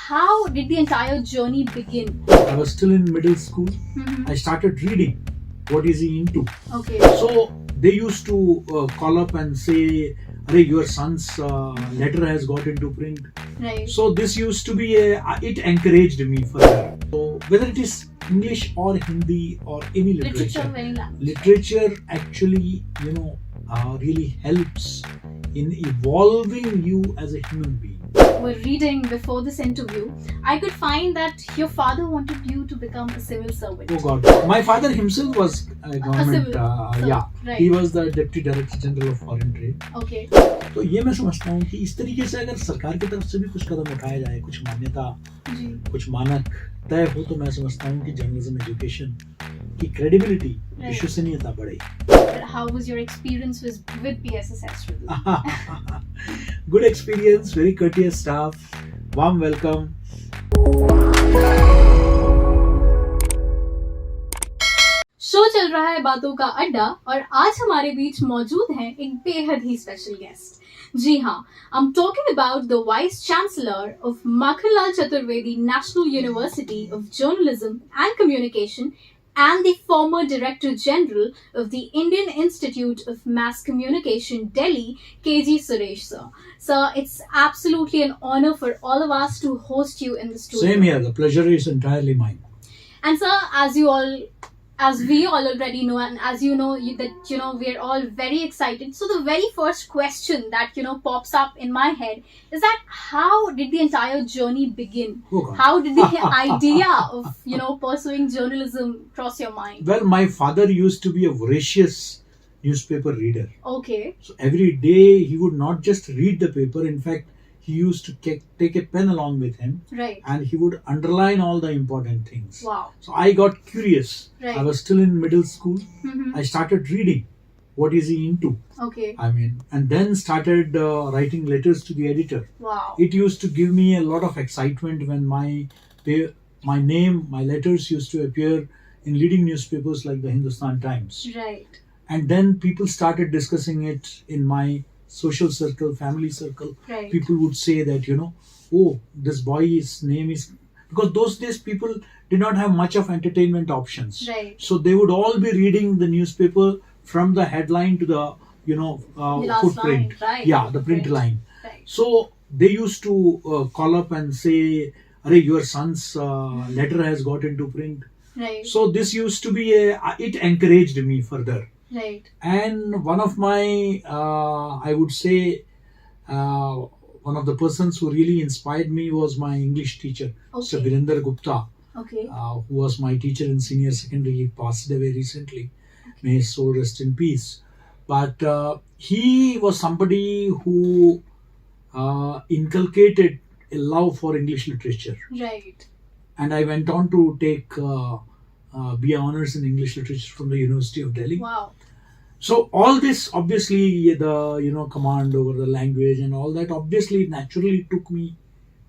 how did the entire journey begin? I was still in middle school. Mm-hmm. I started reading. What is he into? Okay. So they used to call up and say, "Arey, your son's letter has got into print." Right. So this used to be it encouraged me further. So whether it is English or Hindi or any literature, very language. literature actually really helps in evolving you as a human being. Were reading before this interview, I could find that your father wanted you to become a civil servant. Oh God, my father himself was a government. civil right. He was the Deputy Director General of Foreign Trade. Okay. तो ये मैं समझता हूँ कि इस तरीके से अगर सरकार की तरफ से भी कुछ कदम उठाया जाए, कुछ मान्यता, कुछ मानक तय हो, तो मैं समझता हूँ कि जर्नलिज्म एजुकेशन की क्रेडिबिलिटी, विश्वसनीयता बढ़ेगी. How was your experience with BSSS Rhythm? Good experience, very courteous staff, warm welcome. Show चल रहा है बातों का अड्डा और आज हमारे बीच मौजूद हैं एक बेहद ही स्पेशल गेस्ट. जी हाँ, I am talking about the vice chancellor of Makhanlal Chaturvedi national university of journalism and communication and the former Director General of the Indian Institute of Mass Communication, Delhi, KG Suresh, sir. Sir, it's absolutely an honor for all of us to host you in the studio. Same here. The pleasure is entirely mine. And sir, as we all already know, and as you know, we're all very excited. So the very first question that pops up in my head is that how did the entire journey begin? Oh, how did the idea of pursuing journalism cross your mind? Well, my father used to be a voracious newspaper reader. Okay. So every day he would not just read the paper. In fact, he used to take a pen along with him. Right. And he would underline all the important things. Wow. So I got curious. Right. I was still in middle school. Mm-hmm. I started reading. What is he into? Okay. And then started writing letters to the editor. Wow. It used to give me a lot of excitement when my letters used to appear in leading newspapers like the Hindustan Times. Right. And then people started discussing it in my social circle, family circle. Right. People would say that, oh, this boy's name is... Because those days people did not have much of entertainment options. Right. So they would all be reading the newspaper from the headline to the, the footprint. Line, right. Yeah, the print line. Right. So they used to call up and say, "Arey, your son's letter has got into print." Right. So this used to be it encouraged me further. Right. And one of my, I would say, one of the persons who really inspired me was my English teacher, Mr. Virender Gupta, who was my teacher in senior secondary. He passed away recently. May his soul rest in peace. But he was somebody who inculcated a love for English literature. Right. And I went on to take BA Honours in English Literature from the University of Delhi. Wow. So all this, obviously, the command over the language and all that, obviously, naturally took me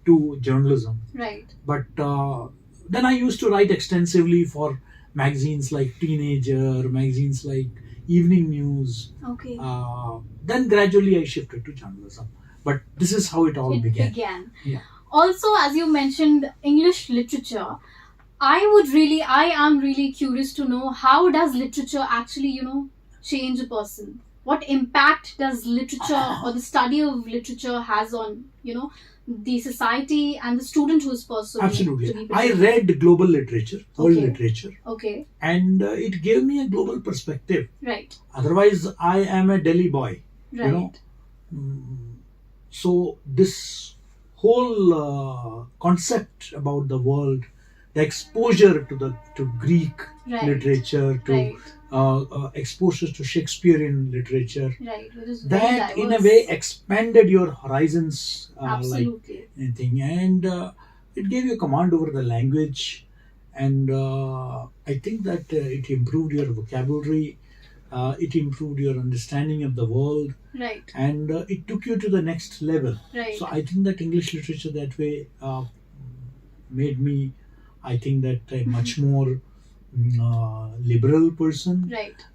to journalism. Right. But then I used to write extensively for magazines like Teenager, magazines like Evening News. Okay. Then gradually I shifted to journalism. But this is how it all began. Yeah. Also, as you mentioned, English literature. I am really curious to know, how does literature actually, change a person? What impact does literature or the study of literature has on, the society and the student who is pursuing Absolutely. it? I read global literature, world literature. Okay. And it gave me a global perspective. Right. Otherwise, I am a Delhi boy. Right. So this whole concept about the world, the exposure to Greek literature, to exposure to Shakespearean literature, that in a way expanded your horizons like anything, and it gave you a command over the language, and I think that it improved your vocabulary, it improved your understanding of the world, and it took you to the next level. So I think that English literature that way made me, I think that a much more liberal person,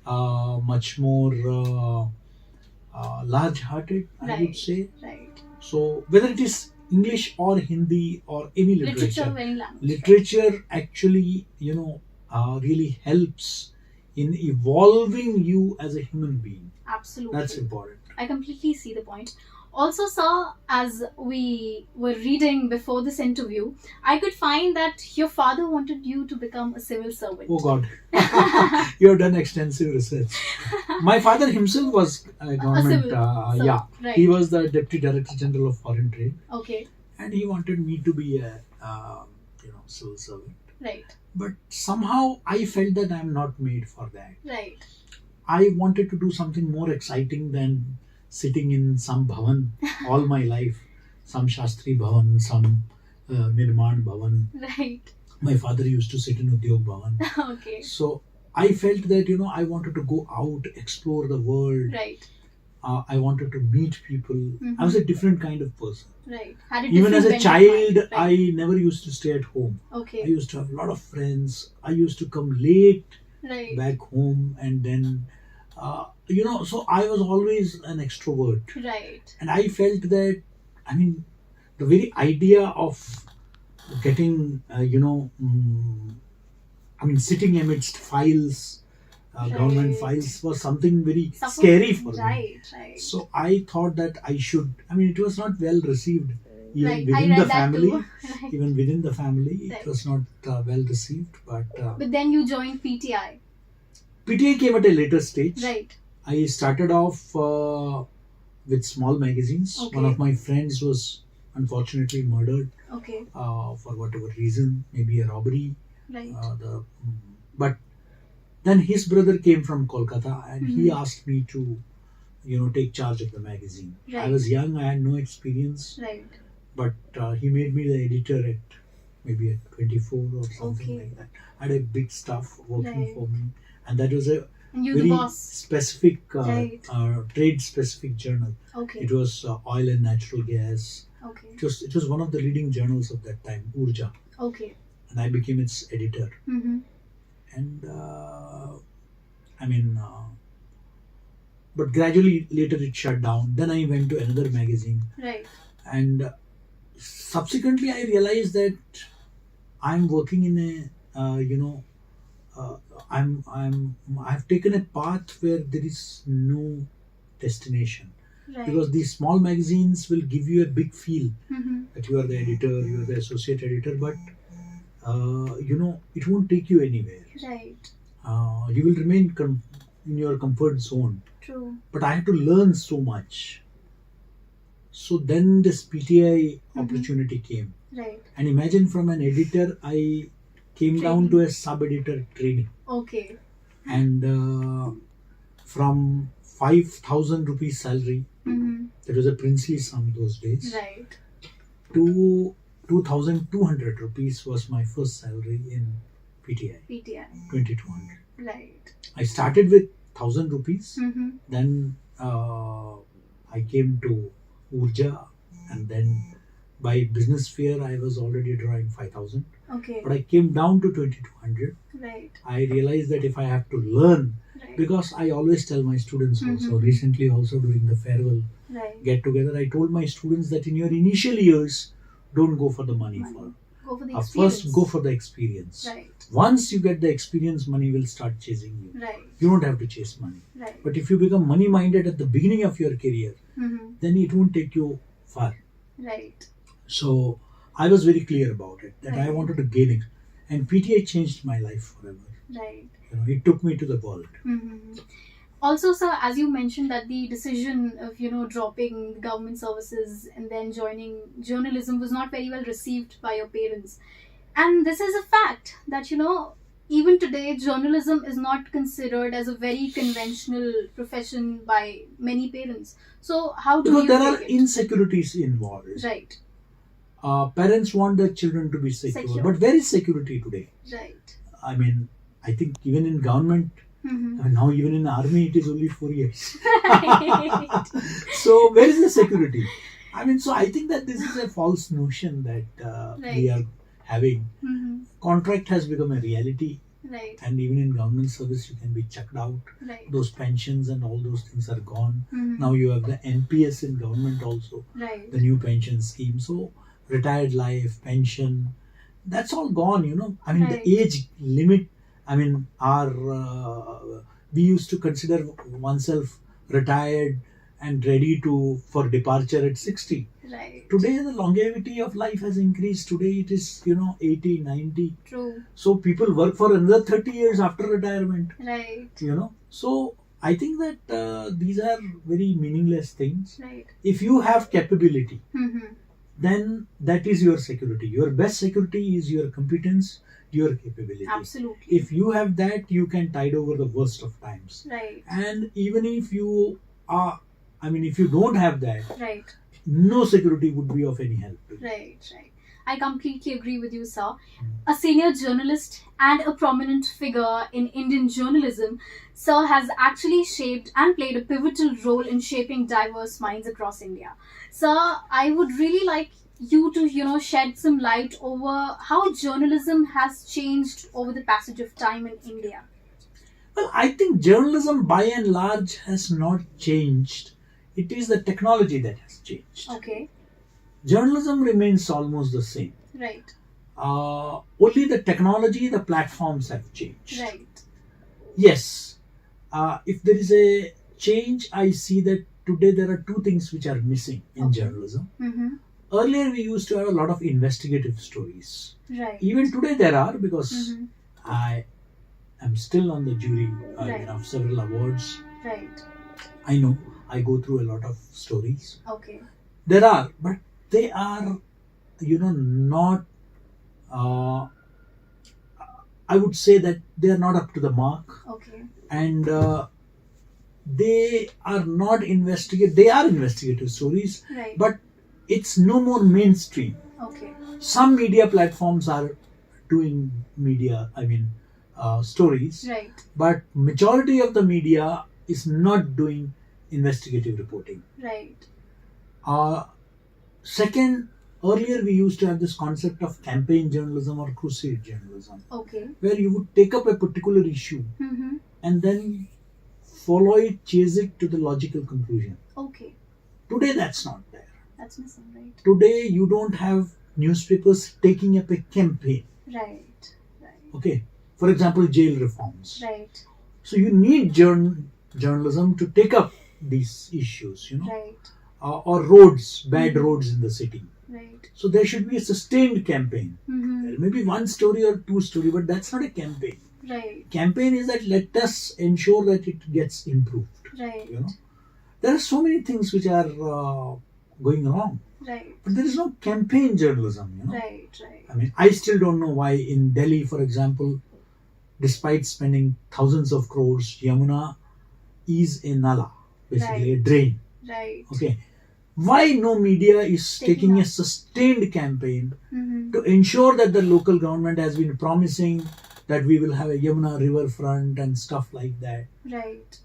much more large-hearted, I would say. So whether it is English or Hindi or any literature. of any language. Literature actually, really helps in evolving you as a human being. Absolutely. That's important. I completely see the point. Also, sir, as we were reading before this interview, I could find that your father wanted you to become a civil servant. Oh God, you have done extensive research. My father himself was a government. Right. He was the Deputy Director General of Foreign Trade. Okay. And he wanted me to be a civil servant. Right. But somehow I felt that I'm not made for that. Right. I wanted to do something more exciting than sitting in some bhavan all my life, some Shastri bhavan, some Nirman bhavan. Right. My father used to sit in Udyog bhavan. Okay. So I felt that I wanted to go out, explore the world. Right. I wanted to meet people. Mm-hmm. I was a different kind of person. Right. Even as a child, right. I never used to stay at home. Okay. I used to have a lot of friends. I used to come late right. back home, and then so I was always an extrovert. Right. And I felt that, the very idea of getting, sitting amidst files, right. government files was something very scary for me. Right. So I thought that I should. It was not well received even right. within the family. Right. Even within the family, right. it was not well received. But then you joined PTI. PTI came at a later stage. Right. I started off with small magazines. Okay. One of my friends was unfortunately murdered. Okay. For whatever reason, maybe a robbery. Right. But then his brother came from Kolkata, and he asked me to, take charge of the magazine. Right. I was young; I had no experience. Right. But he made me the editor at maybe at 24 or something like that. I had a big staff working for me, and that was a very specific trade-specific journal. Okay. It was oil and natural gas. Okay. It was one of the leading journals of that time, Urja. Okay. And I became its editor. Mm-hmm. And but gradually later it shut down. Then I went to another magazine. Right. And subsequently I realized that I'm working in a I've taken a path where there is no destination. Right. Because these small magazines will give you a big feel that you are the editor, you are the associate editor, but it won't take you anywhere. Right. You will remain in your comfort zone. True. But I had to learn so much. So then this PTI opportunity came. Right. And imagine, from an editor, I came down to a sub-editor training. Okay. And from 5,000 rupees salary, that was a princely sum those days, right, to 2,200 rupees was my first salary in PTI. 2,200. Right. I started with 1,000 rupees. Then I came to Urja, and then by business fair I was already drawing 5,000. Okay. But I came down to 2,200. Right. I realized that if I have to learn, because I always tell my students also, recently also during the farewell get together, I told my students that in your initial years, don't go for the money. Go for the experience. First, go for the experience. Right. Once you get the experience, money will start chasing you. Right. You don't have to chase money. Right. But if you become money minded at the beginning of your career, then it won't take you far. Right. So I was very clear about it, that I wanted to gain it. And PTI changed my life forever. Right. It took me to the world. Also, sir, as you mentioned that the decision of, dropping government services and then joining journalism was not very well received by your parents. And this is a fact that, even today, journalism is not considered as a very conventional profession by many parents. So how do you there take are it? Insecurities involved. Right. Parents want their children to be secure. But where is security today? Right. I think even in government, now even in the army, it is only 4 years. Right. So where is the security? So I think that this is a false notion that we are having. Contract has become a reality. Right. And even in government service, you can be checked out. Right. Those pensions and all those things are gone. Mhm. Now you have the NPS in government also, Right. the new pension scheme. So retired life, pension, that's all gone, I mean, Right. the age limit, I mean, we used to consider oneself retired and ready for departure at 60. Right. Today, the longevity of life has increased. Today, it is, 80, 90. True. So people work for another 30 years after retirement. Right. So I think that these are very meaningless things. Right. If you have capability, Mhm. then that is your security. Your best security is your competence, your capability. Absolutely. If you have that, you can tide over the worst of times. Right. And even if you are, if you don't have that, Right. no security would be of any help to you. Right. Right. I completely agree with you, sir. A senior journalist and a prominent figure in Indian journalism, sir has actually shaped and played a pivotal role in shaping diverse minds across India. Sir, I would really like you to, shed some light over how journalism has changed over the passage of time in India. Well, I think journalism by and large has not changed. It is the technology that has changed. Okay. Journalism remains almost the same. Right. Only the technology, the platforms have changed. Right. Yes. If there is a change, I see that today there are two things which are missing in journalism. Mm-hmm. Earlier, we used to have a lot of investigative stories. Right. Even today, there are, because Mm-hmm. I am still on the jury Right. of several awards. Right. I know I go through a lot of stories. Okay. There are, but they are, not. I would say that they are not up to the mark, Okay. and they are not investigative. They are investigative stories, Right. but it's no more mainstream. Okay. Some media platforms are doing stories, Right. but majority of the media is not doing investigative reporting. Right. Second, earlier we used to have this concept of campaign journalism or crusade journalism, Okay. where you would take up a particular issue Mm-hmm. and then follow it, chase it to the logical conclusion. Okay. Today that's not there. That's missing, right? Today you don't have newspapers taking up a campaign. Right. Right. Okay. For example, jail reforms. Right. So you need journalism to take up these issues, Right. Or roads, bad roads in the city. Right. So there should be a sustained campaign. Mm-hmm. There may be one story or two story, but that's not a campaign. Right. Campaign is that let us ensure that it gets improved. Right. There are so many things which are going wrong, Right. but there is no campaign journalism. Right. Right. I still don't know why in Delhi, for example, despite spending thousands of crores, Yamuna is a nala, basically a drain. Right. Okay. Why no media is taking a up. sustained campaign Mm-hmm. to ensure that the local government has been promising that we will have a Yamuna riverfront and stuff like that. Right.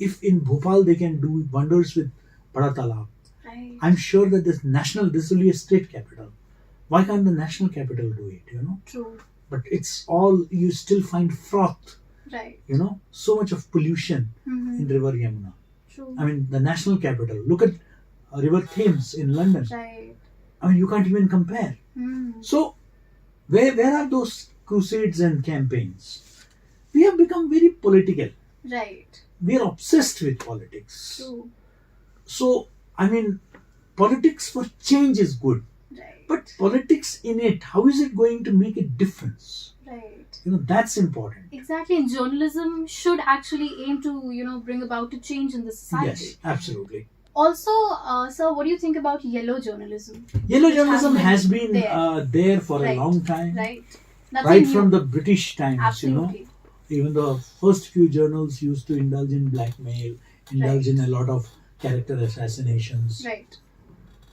If in Bhopal they can do wonders with Bada Talab, Right. I'm sure that this is only a state capital. Why can't the national capital do it, True. But it's all, you still find froth, Right. so much of pollution Mm-hmm. in River Yamuna. True. The national capital. Look at River Thames in London. Right. You can't even compare. Mm. So, where are those crusades and campaigns? We have become very political. Right. We are obsessed with politics. True. So, politics for change is good. Right. But politics in it, how is it going to make a difference? Right. That's important. Exactly. And journalism should actually aim to, bring about a change in the society. Yes, absolutely. Also, sir, what do you think about yellow journalism? Yellow Which journalism has been there. there for Right. a long time. Right. Right new. from the British times, Absolutely. Even the first few journals used to indulge in blackmail, indulge Right. in a lot of character assassinations. Right.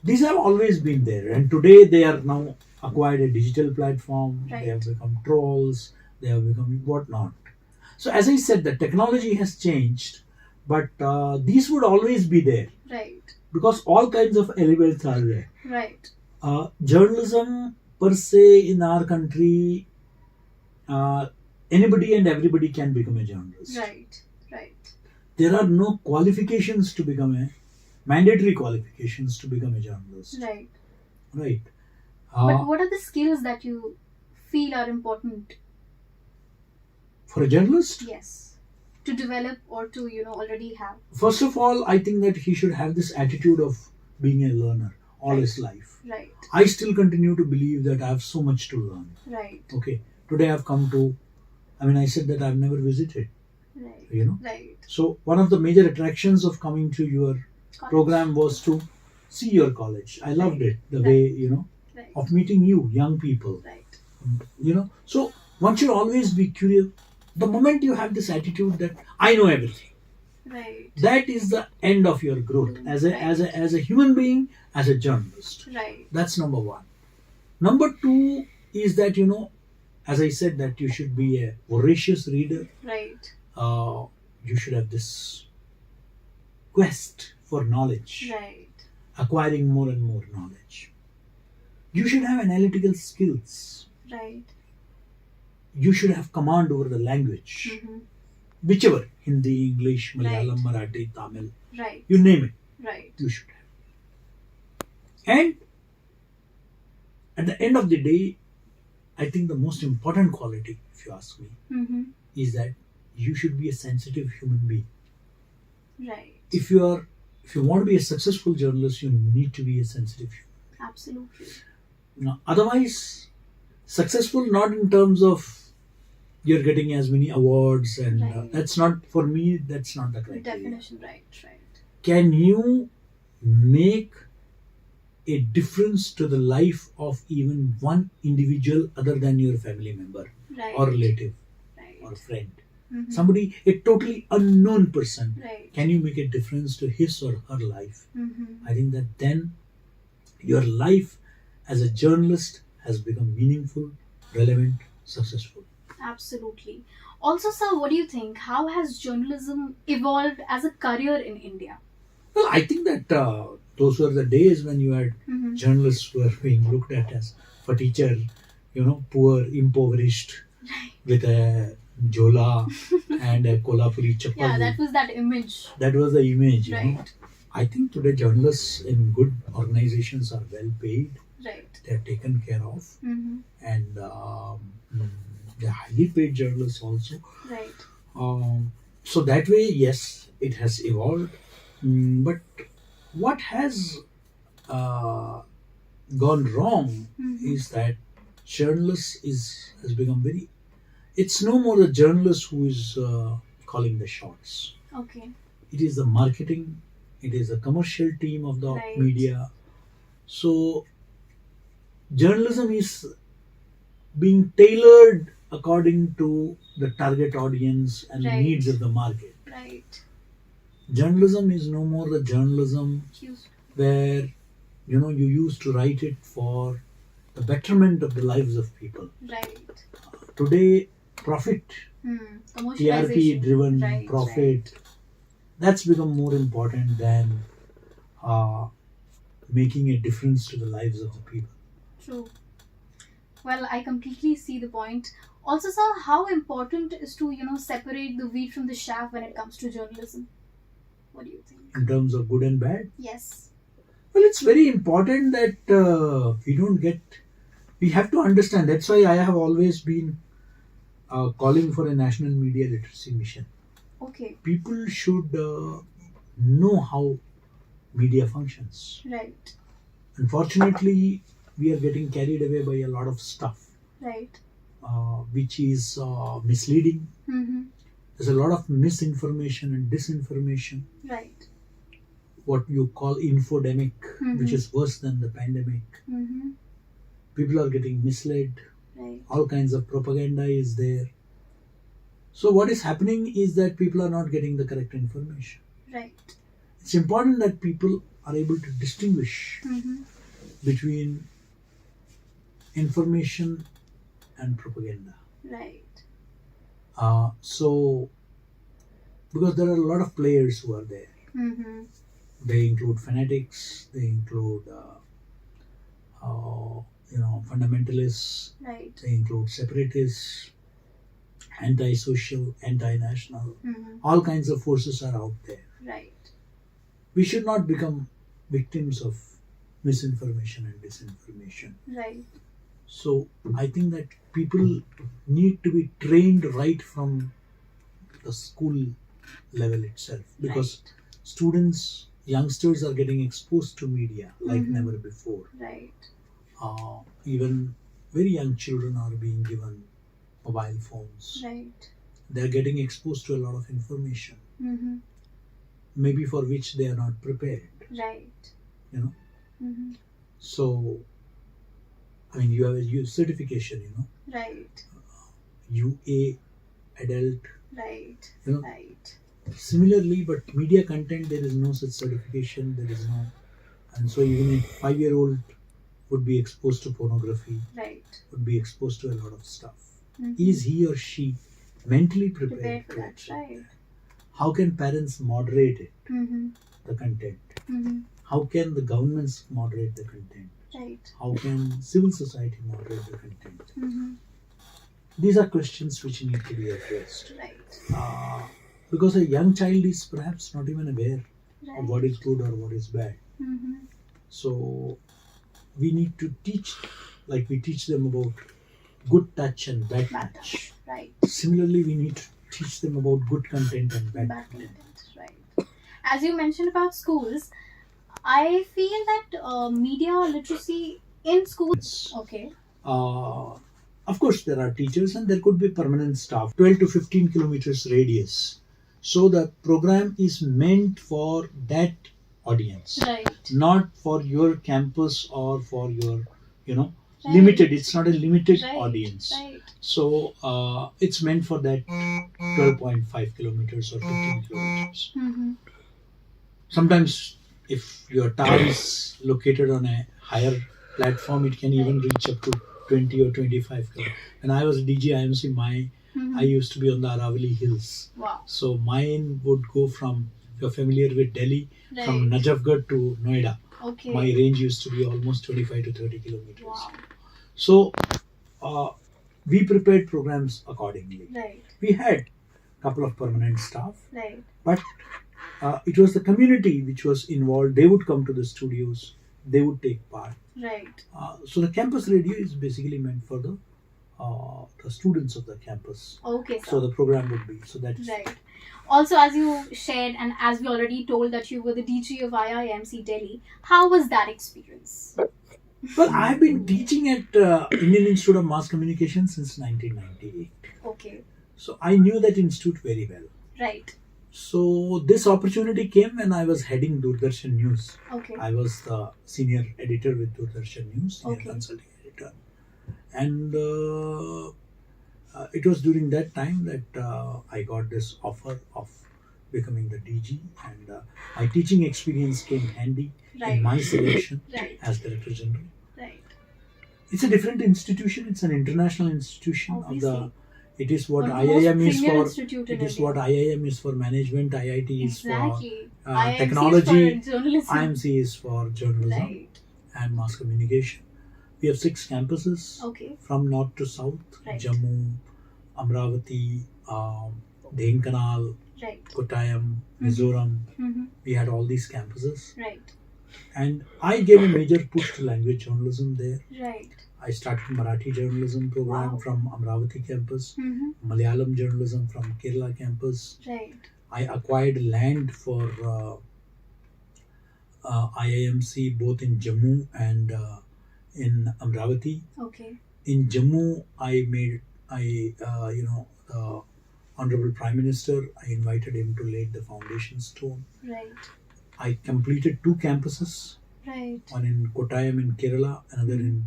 These have always been there, and today they are now acquired a digital platform. Right. They have become trolls. They have become whatnot. So, as I said, the technology has changed, but these would always be there Right. because all kinds of elements are there. Right. Journalism per se in our country anybody and everybody can become a journalist. Right. There are no qualifications to become mandatory qualifications to become a journalist. Right. But what are the skills that you feel are important for a journalist? Yes. To develop or to, already have? First of all, I think that he should have this attitude of being a learner all his life. Right. I still continue to believe that I have so much to learn. Right. Okay. Today I've come to, I said that I've never visited. Right. Right. So one of the major attractions of coming to your program was to see your college. I loved it. The way, of meeting you, young people. Right. So one should always be curious. The moment you have this attitude that I know everything, right, that is the end of your growth as a human being, as a journalist. Right. That's number one. Number two is that as I said, that you should be a voracious reader. Right. You should have this quest for knowledge. Right. Acquiring more and more knowledge. You should have analytical skills. Right. You should have command over the language. Mm-hmm. Whichever, Hindi, English, Malayalam, Marathi, Tamil. Right. You name it. Right. You should have. And at the end of the day, I think the most important quality, if you ask me, mm-hmm, is that you should be a sensitive human being. Right. If you want to be a successful journalist, you need to be a sensitive human. Absolutely. Now, otherwise, successful not in terms of you're getting as many awards, and that's not, for me, that's not the criteria. Definition, right. Can you make a difference to the life of even one individual other than your family member, or relative, or friend? Mm-hmm. Somebody, a totally unknown person, can you make a difference to his or her life? Mm-hmm. I think that then your life as a journalist has become meaningful, relevant, successful. Absolutely. Also, sir, what do you think? How has journalism evolved as a career in India? Well, I think that those were the days when you had mm-hmm, journalists who were being looked at as, for teacher, poor, impoverished, with a jola and a kolhapuri chappal. Yeah, that was that image. That was the image. Right. I think today journalists in good organizations are well paid. Right. They are taken care of. Mm-hmm. And they are highly paid journalists also. Right. So that way, yes, it has evolved. But what has gone wrong mm-hmm, is that journalist has become very. It's no more the journalist who is calling the shots. Okay. It is the marketing. It is the commercial team of the media. So journalism is being tailored according to the target audience and the needs of the market. Right. Journalism is no more the journalism where you used to write it for the betterment of the lives of people. Right. Today, profit, TRP driven profit, that's become more important than making a difference to the lives of the people. True. Well, I completely see the point. Also, sir, how important is to separate the wheat from the chaff when it comes to journalism? What do you think? In terms of good and bad? Yes. Well, it's very important that we have to understand. That's why I have always been calling for a national media literacy mission. Okay. People should know how media functions. Right. Unfortunately, we are getting carried away by a lot of stuff. Right. Which is misleading. Mm-hmm. There's a lot of misinformation and disinformation. Right. What you call infodemic, mm-hmm, which is worse than the pandemic. Mm-hmm. People are getting misled. Right. All kinds of propaganda is there. So what is happening is that people are not getting the correct information. Right. It's important that people are able to distinguish mm-hmm, between information and propaganda. Right. So, because there are a lot of players who are there. Mm-hmm. They include fanatics. They include, fundamentalists. Right. They include separatists. anti-social, anti-national. All kinds of forces are out there. Right. We should not become victims of misinformation and disinformation. Right. So I think that people need to be trained right from the school level itself, because students, youngsters are getting exposed to media like never before. Right. Even very young children are being given mobile phones. Right. They're getting exposed to a lot of information, maybe for which they are not prepared. Right. You know. So, I mean, you have a U certification, you know. Right. UA adult. Right. You know. Right. Similarly, but media content, there is no such certification. There is no, and so even a 5-year-old would be exposed to pornography. Right. Would be exposed to a lot of stuff. Is he or she mentally prepared for to that? accept Right. that? How can parents moderate it, the content? How can the governments moderate the content? Right. How can civil society moderate the content? These are questions which need to be addressed. Right. Because a young child is perhaps not even aware of what is good or what is bad. So we need to teach, like we teach them about good touch and bad touch. Right. Similarly, we need to teach them about good content and bad content. Right. As you mentioned about schools, I feel that media literacy in schools. Okay. Of course, there are teachers and there could be permanent staff, 12 to 15 kilometers radius. So the program is meant for that audience, right, not for your campus or for your, limited. It's not a limited audience. Right. So it's meant for that 12.5 kilometers or 15 kilometers. Sometimes if your tower is located on a higher platform, it can even reach up to 20 or 25 kilometers. When I was DJ IMC, I used to be on the Aravali Hills. Wow. So mine would go from, if you're familiar with Delhi, from Najafgarh to Noida. Okay. My range used to be almost 25 to 30 kilometers. Wow. So we prepared programs accordingly. Right. We had a couple of permanent staff. Right. But it was the community which was involved. They would come to the studios. They would take part. Right. So the campus radio is basically meant for the students of the campus. Okay. So the program would be so that. Right. Also, as you shared and as we already told that you were the DG of IIMC Delhi, how was that experience? Well, I've been teaching at Indian Institute of Mass Communication since 1998. Okay. So I knew that institute very well. Right. So this opportunity came when I was heading Doordarshan News. Okay. I was the senior editor with Doordarshan News, senior consulting editor. And it was during that time that I got this offer of becoming the DG, and my teaching experience came handy in my selection as Director General. Right. It's a different institution. It's an international institution. Obviously. It is what One of the IIM most is premier for. institute in It is India. what IIM is for management. IIT is Exactly. for IIMC technology. is for journalism. IMC is for journalism Right. and mass communication. We have 6 campuses Okay. from north to south: Right. Jammu, Amravati, Dhenkanal, Right. Kottayam, Mizoram. Mm-hmm. We had all these campuses, Right. and I gave a major push to language journalism there. Right. I started Marathi journalism program Wow. from Amravati campus, Mm-hmm. Malayalam journalism from Kerala campus. Right. I acquired land for IIMC both in Jammu and in Amravati. Okay. In Jammu, the Honorable Prime Minister, I invited him to lay the foundation stone. Right. I completed 2 campuses, Right. one in Kottayam in Kerala, another in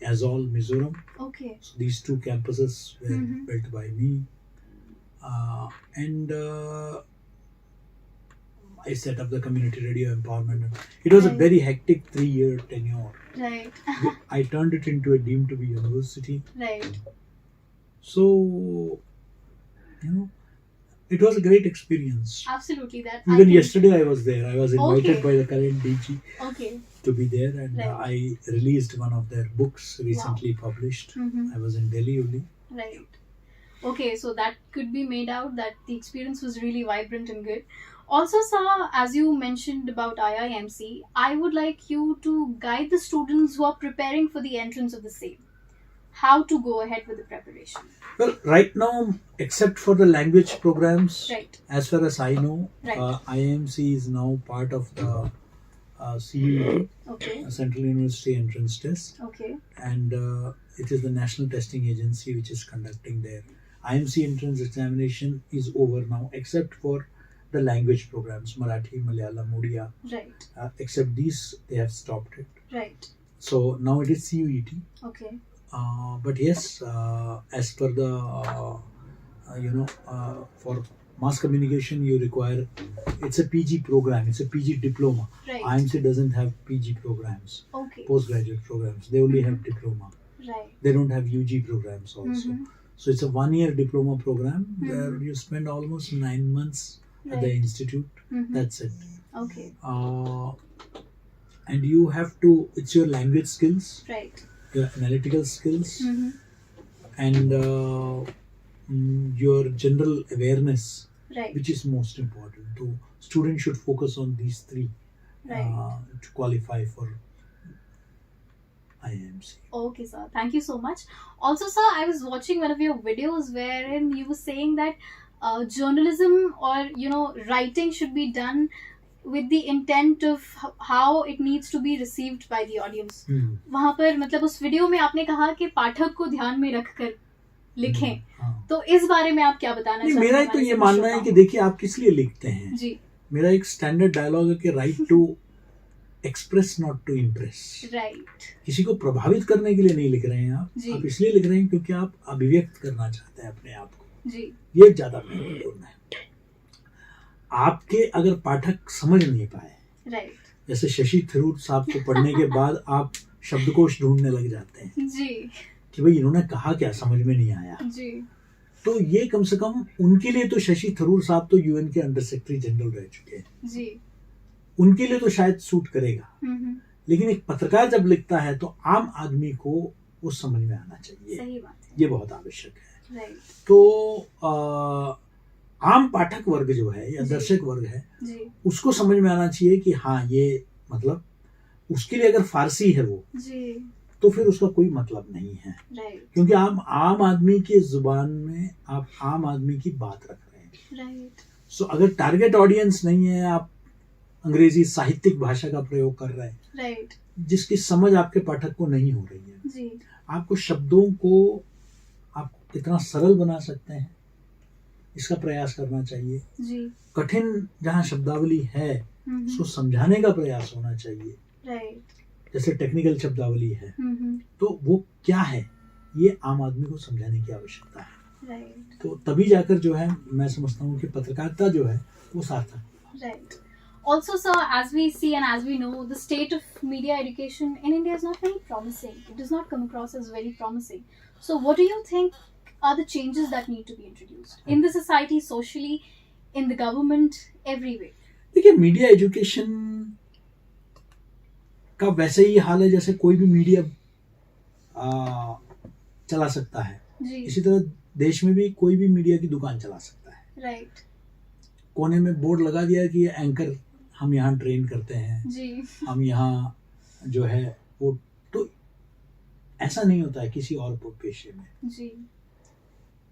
Azol, Mizoram. Okay. So these 2 campuses were built by me. And I set up the community radio empowerment. It was a very hectic 3-year tenure. Right. I turned it into a deemed to be university. Right. So, it was a great experience. Absolutely. That. Even yesterday I was there. I was invited Okay. by the current DG Okay. to be there, and Right. I released one of their books recently published. Mm-hmm. I was in Delhi only. Right. Okay, so that could be made out that the experience was really vibrant and good. Also, sir, as you mentioned about IIMC, I would like you to guide the students who are preparing for the entrance of the same. How to go ahead with the preparation. Well, right now, except for the language programs, Right. as far as I know, Right. IIMC is now part of the CUET, Okay. Central University Entrance Test, Okay. and it is the national testing agency which is conducting their IMC entrance examination is over now, except for the language programs, Marathi, Malayalam, Odia. Right. Except these, they have stopped it. Right. So now it is CUET. Okay. But yes, as per the for mass communication, you require, it's a PG program, it's a PG diploma. Right. IMC doesn't have PG programs, Okay. postgraduate programs. They only have diploma. Right. They don't have UG programs also. So it's a 1-year diploma program where you spend almost 9 months at the institute. That's it. Okay. And you have to, it's your language skills, Right. your analytical skills, and your general awareness, Right. which is most important. So students should focus on these three to qualify for IIMC. Okay, sir. Thank you so much. Also, sir, I was watching one of your videos wherein you were saying that journalism or writing should be done with the intent of how it needs to be received by the audience. वहाँ पर मतलब उस video में आपने कहा कि पाठक को ध्यान में रखकर लिखें. तो इस बारे में आप क्या बताना चाहते हैं? मेरा तो ये मानना है कि देखिए आप किस लिए लिखते हैं. जी. मेरा एक स्टैंडर्ड डायलॉग है कि right to express not to impress. Right. किसी को प्रभावित करने के लिए नहीं लिख रहे हैं आप इसलिए लिख रहे हैं क्योंकि आप अभिव्यक्त करना चाहते हैं अपने आप को. जी. ये ज्यादा महत्वपूर्ण है. आपके अगर पाठक समझ नहीं पाए, राइट, जैसे शशि थरूर साहब को पढ़ने के बाद आप शब्दकोश ढूंढने लग जाते हैं जी कि भाई इन्होंने कहा क्या, समझ में नहीं आया जी. तो ये कम से कम उनके लिए तो शशि थरूर साहब तो यूएन के अंडर सेक्रेटरी जनरल रह चुके हैं जी. उनके लिए तो शायद सूट करेगा, लेकिन एक पत्रकार जब लिखता है तो आम आदमी को वो समझ में आना चाहिए. सही बात है. ये बहुत आवश्यक है. राइट. तो आम पाठक वर्ग जो है या दर्शक वर्ग है जी. उसको समझ में आना चाहिए कि हाँ ये मतलब उसके लिए अगर फारसी है वो जी, तो फिर उसका कोई मतलब नहीं है. राइट. क्योंकि आप आम आदमी की जुबान में आप आम आदमी की बात रख रहे हैं. राइट. सो अगर टारगेट ऑडियंस नहीं है, आप अंग्रेजी साहित्यिक भाषा का प्रयोग कर रहे हैं, राइट, जिसकी समझ आपके पाठक को नहीं हो रही है जी. आपको शब्दों को आप कितना सरल बना सकते हैं इसका प्रयास करना चाहिए जी. कठिन जहाँ शब्दावली है उसको समझाने का प्रयास होना चाहिए. राइट. जैसे टेक्निकल शब्दावली है तो वो क्या है ये आम आदमी को समझाने की आवश्यकता है. राइट. तो तभी जाकर जो है मैं समझता हूँ कि पत्रकारिता जो है वो सार्थक होगा. Right. Also, sir, as we see and as we know, the state of media education in India is not very promising. It does not come across as very promising. So, what do you think are the changes that need to be introduced in the society, socially, in the government, everywhere? देखिए media education का वैसे ही हाल है जैसे कोई भी media चला सकता है जी. इसी तरह देश में भी कोई भी मीडिया की दुकान चला सकता है. राइट. कोने में बोर्ड लगा दिया कि ये एंकर हम यहाँ ट्रेन करते हैं जी. हम यहाँ जो है वो, तो ऐसा नहीं होता है किसी और पेशे में जी.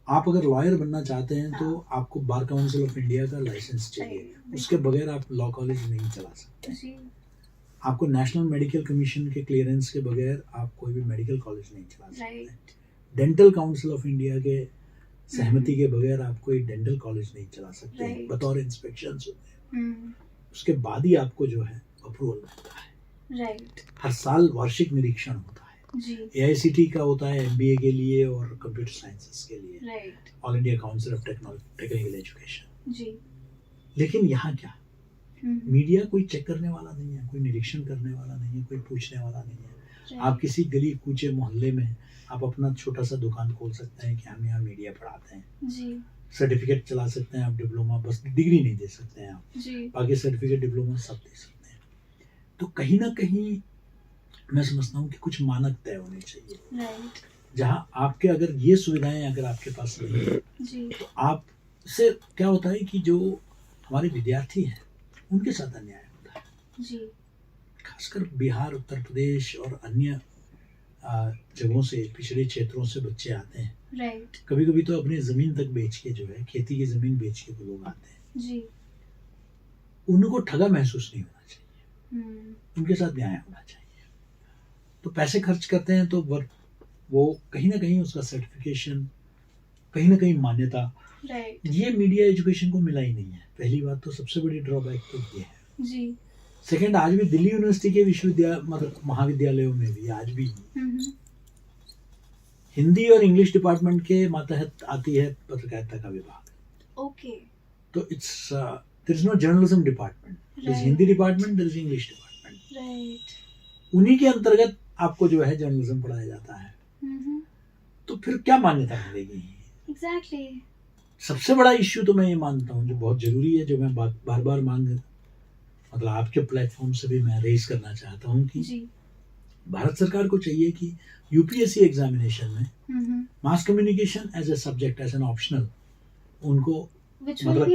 आप अगर लॉयर बनना चाहते हैं तो आपको बार काउंसिल ऑफ इंडिया का लाइसेंस चाहिए. उसके बगैर आप लॉ कॉलेज नहीं चला सकते जी. आपको नेशनल मेडिकल कमीशन के क्लियरेंस के बगैर आप कोई भी मेडिकल कॉलेज नहीं चला सकते. डेंटल काउंसिल ऑफ इंडिया के सहमति के बगैर आप कोई डेंटल कॉलेज नहीं चला सकते. बतौर इंस्पेक्शन होते हैं. उसके बाद ही आपको जो है अप्रूवल मिलता है. राइट. हर साल वार्षिक निरीक्षण होता है जी. AICT का होता है MBA के लिए और कंप्यूटर साइंसेस के लिए. Right. All India council of technical education जी. लेकिन यहाँ क्या, मीडिया कोई चेक करने वाला नहीं है, कोई निरीक्षण करने वाला नहीं है, कोई पूछने वाला नहीं है. आप किसी गली कूचे मोहल्ले में आप अपना छोटा सा दुकान खोल सकते हैं कि हम यहाँ मीडिया पढ़ाते हैं जी. सर्टिफिकेट चला सकते हैं आप, डिप्लोमा, बस डिग्री नहीं दे सकते हैं आप जी. बाकी सर्टिफिकेट डिप्लोमा सब दे सकते हैं. तो कहीं ना कहीं मैं समझता हूँ कि कुछ मानक तय होने चाहिए. राइट. जहां आपके अगर ये सुविधाएं अगर आपके पास नहीं है जी तो आप से क्या होता है कि जो हमारे विद्यार्थी हैं उनके साथ अन्याय होता है। जी खासकर बिहार, उत्तर प्रदेश और अन्य जगहों से, पिछड़े क्षेत्रों से बच्चे आते हैं। राइट कभी कभी तो अपनी जमीन तक बेच के, जो है खेती की जमीन बेच के वो लोग आते हैं। जी उनको ठगा महसूस नहीं होना चाहिए, उनके साथ न्याय होना चाहिए। तो पैसे खर्च करते हैं तो वो कहीं ना कहीं उसका सर्टिफिकेशन, कहीं ना कहीं मान्यता, राइट ये मीडिया एजुकेशन को मिला ही नहीं है। पहली बात तो सबसे बड़ी ड्रॉबैक तो ये है। जी सेकंड, आज भी दिल्ली यूनिवर्सिटी के विश्वविद्यालय मतलब महाविद्यालयों में भी आज भी हिंदी और इंग्लिश डिपार्टमेंट के मातहत आती है पत्रकारिता का विभाग। ओके तो it's there is no journalism department, there is Hindi department, there is English department. Right उन्हीं के अंतर्गत आपको जो है जर्नलिज्म पढ़ाया जाता है। तो फिर क्या मान्यता मिलेगी? एग्जैक्टली सबसे बड़ा इश्यू तो मैं ये मानता हूँ जो बहुत जरूरी है, जो मैं बार बार मांग मतलब आपके प्लेटफॉर्म से भी मैं रेज करना चाहता हूँ कि जी भारत सरकार को चाहिए कि यूपीएससी एग्जामिनेशन में mass communication as a subject, as an optional, उनको मतलब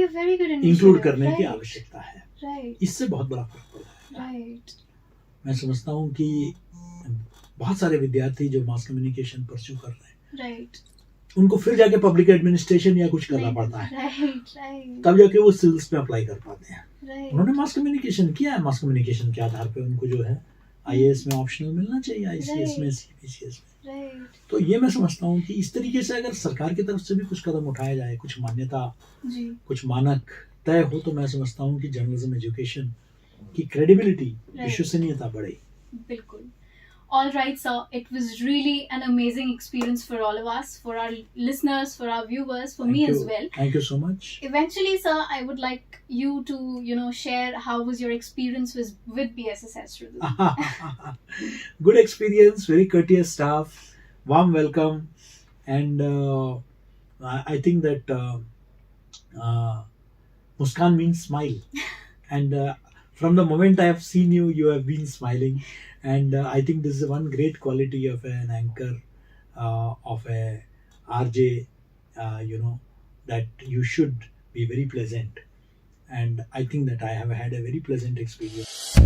इंक्लूड करने की आवश्यकता है। इससे बहुत बड़ा फर्क पड़ता है। मैं समझता हूँ कि बहुत सारे विद्यार्थी जो मास कम्युनिकेशन परस्यू कर रहे हैं, उनको फिर जाके पब्लिक एडमिनिस्ट्रेशन या कुछ करना पड़ता है, तब जाके वो सिविल्स में अप्लाई कर पाते हैं। उन्होंने मास कम्युनिकेशन किया है, मास कम्युनिकेशन के आधार पे उनको जो है आईएएस में ऑप्शनल मिलना चाहिए, आईसीएस में, सीबीसीएस में। तो ये मैं समझता हूँ कि इस तरीके से अगर सरकार की तरफ से भी कुछ कदम उठाया जाए, कुछ मान्यता, कुछ मानक तय हो, तो मैं समझता हूँ कि जर्नलिज्म एजुकेशन की क्रेडिबिलिटी, विश्वसनीयता बढ़े। बिल्कुल। All right, sir. It was really an amazing experience for all of us, for our listeners, for our viewers, for me as well. Thank you so much. Eventually, sir, I would like you to, share how was your experience with BSSS Rhythm. Good experience, very courteous staff, warm welcome, and I think that Muskan means smile, and from the moment I have seen you, you have been smiling. And I think this is one great quality of an anchor, of a RJ, that you should be very pleasant. And I think that I have had a very pleasant experience.